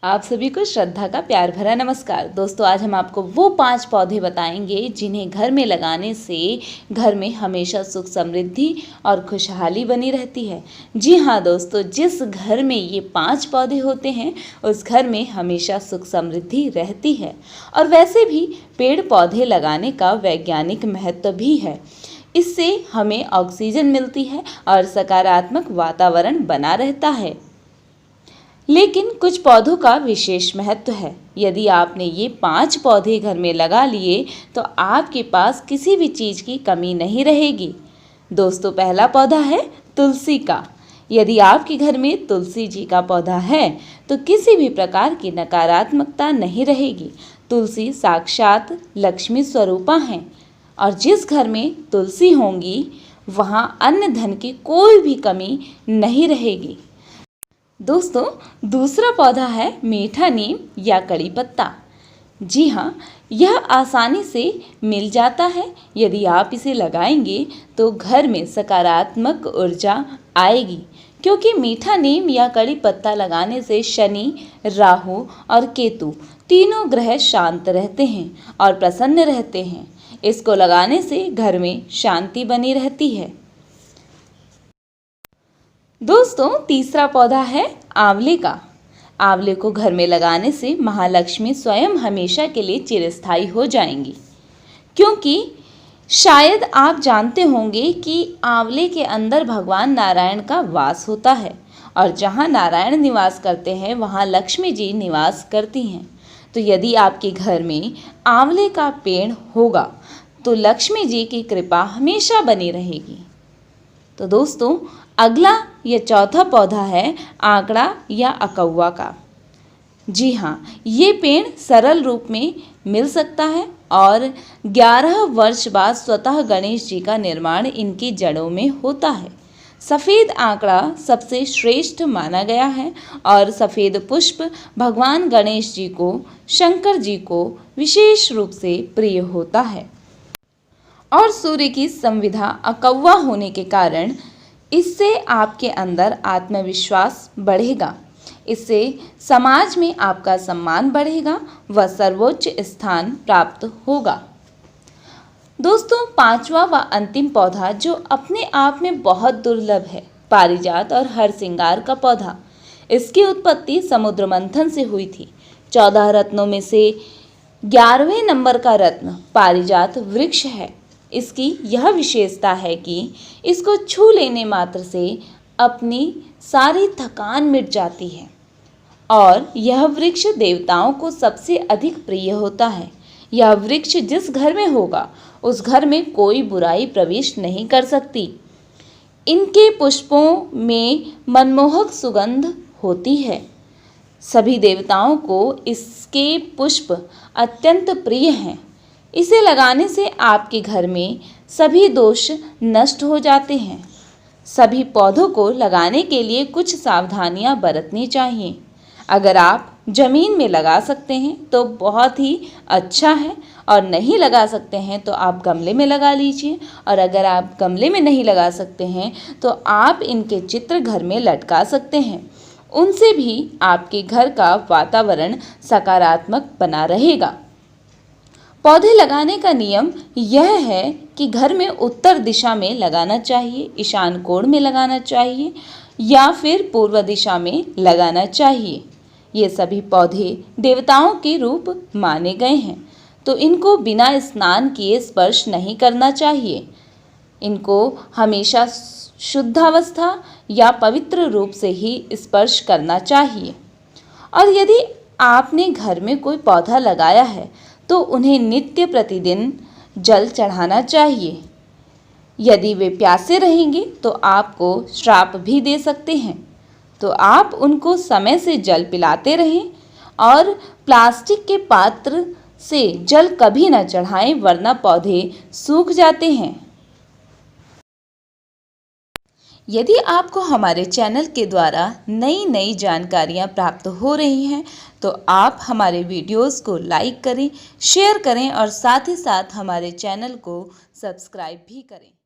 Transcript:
आप सभी को श्रद्धा का प्यार भरा नमस्कार। दोस्तों, आज हम आपको वो 5 पौधे बताएंगे जिन्हें घर में लगाने से घर में हमेशा सुख समृद्धि और खुशहाली बनी रहती है। जी हाँ दोस्तों, जिस घर में ये 5 पौधे होते हैं उस घर में हमेशा सुख समृद्धि रहती है। और वैसे भी पेड़ पौधे लगाने का वैज्ञानिक महत्व भी है। इससे हमें ऑक्सीजन मिलती है और सकारात्मक वातावरण बना रहता है। लेकिन कुछ पौधों का विशेष महत्व है। यदि आपने ये 5 पौधे घर में लगा लिए तो आपके पास किसी भी चीज़ की कमी नहीं रहेगी। दोस्तों, पहला पौधा है तुलसी का। यदि आपके घर में तुलसी जी का पौधा है तो किसी भी प्रकार की नकारात्मकता नहीं रहेगी। तुलसी साक्षात लक्ष्मी स्वरूपा हैं और जिस घर में तुलसी होंगी वहाँ अन्न धन की कोई भी कमी नहीं रहेगी। दोस्तों, दूसरा पौधा है मीठा नीम या कड़ी पत्ता। जी हाँ, यह आसानी से मिल जाता है। यदि आप इसे लगाएंगे तो घर में सकारात्मक ऊर्जा आएगी, क्योंकि मीठा नीम या कड़ी पत्ता लगाने से शनि, राहु और केतु तीनों ग्रह शांत रहते हैं और प्रसन्न रहते हैं। इसको लगाने से घर में शांति बनी रहती है। दोस्तों, तीसरा पौधा है आंवले का। आंवले को घर में लगाने से महालक्ष्मी स्वयं हमेशा के लिए चिरस्थायी हो जाएंगी, क्योंकि शायद आप जानते होंगे कि आंवले के अंदर भगवान नारायण का वास होता है और जहाँ नारायण निवास करते हैं वहाँ लक्ष्मी जी निवास करती हैं। तो यदि आपके घर में आंवले का पेड़ होगा तो लक्ष्मी जी की कृपा हमेशा बनी रहेगी। तो दोस्तों, अगला या चौथा पौधा है आंकड़ा या अकौवा का। जी हाँ, ये पेड़ सरल रूप में मिल सकता है और 11 वर्ष बाद स्वतः गणेश जी का निर्माण इनकी जड़ों में होता है। सफ़ेद आंकड़ा सबसे श्रेष्ठ माना गया है और सफ़ेद पुष्प भगवान गणेश जी को, शंकर जी को विशेष रूप से प्रिय होता है। और सूर्य की संविधा अकौवा होने के कारण इससे आपके अंदर आत्मविश्वास बढ़ेगा। इससे समाज में आपका सम्मान बढ़ेगा व सर्वोच्च स्थान प्राप्त होगा। दोस्तों, पांचवा व अंतिम पौधा जो अपने आप में बहुत दुर्लभ है, पारिजात और हरसिंगार का पौधा। इसकी उत्पत्ति समुद्र मंथन से हुई थी। 14 रत्नों में से 11वें नंबर का रत्न पारिजात वृक्ष है। इसकी यह विशेषता है कि इसको छू लेने मात्र से अपनी सारी थकान मिट जाती है और यह वृक्ष देवताओं को सबसे अधिक प्रिय होता है। यह वृक्ष जिस घर में होगा उस घर में कोई बुराई प्रवेश नहीं कर सकती। इनके पुष्पों में मनमोहक सुगंध होती है। सभी देवताओं को इसके पुष्प अत्यंत प्रिय हैं। इसे लगाने से आपके घर में सभी दोष नष्ट हो जाते हैं। सभी पौधों को लगाने के लिए कुछ सावधानियां बरतनी चाहिए। अगर आप ज़मीन में लगा सकते हैं तो बहुत ही अच्छा है, और नहीं लगा सकते हैं तो आप गमले में लगा लीजिए। और अगर आप गमले में नहीं लगा सकते हैं तो आप इनके चित्र घर में लटका सकते हैं। उनसे भी आपके घर का वातावरण सकारात्मक बना रहेगा। पौधे लगाने का नियम यह है कि घर में उत्तर दिशा में लगाना चाहिए, ईशान कोण में लगाना चाहिए या फिर पूर्व दिशा में लगाना चाहिए। ये सभी पौधे देवताओं के रूप माने गए हैं, तो इनको बिना स्नान किए स्पर्श नहीं करना चाहिए। इनको हमेशा शुद्धावस्था या पवित्र रूप से ही स्पर्श करना चाहिए। और यदि आपने घर में कोई पौधा लगाया है तो उन्हें नित्य प्रतिदिन जल चढ़ाना चाहिए। यदि वे प्यासे रहेंगे तो आपको श्राप भी दे सकते हैं, तो आप उनको समय से जल पिलाते रहें और प्लास्टिक के पात्र से जल कभी न चढ़ाएं, वरना पौधे सूख जाते हैं। यदि आपको हमारे चैनल के द्वारा नई नई जानकारियाँ प्राप्त हो रही हैं तो आप हमारे वीडियोस को लाइक करें, शेयर करें और साथ ही साथ हमारे चैनल को सब्सक्राइब भी करें।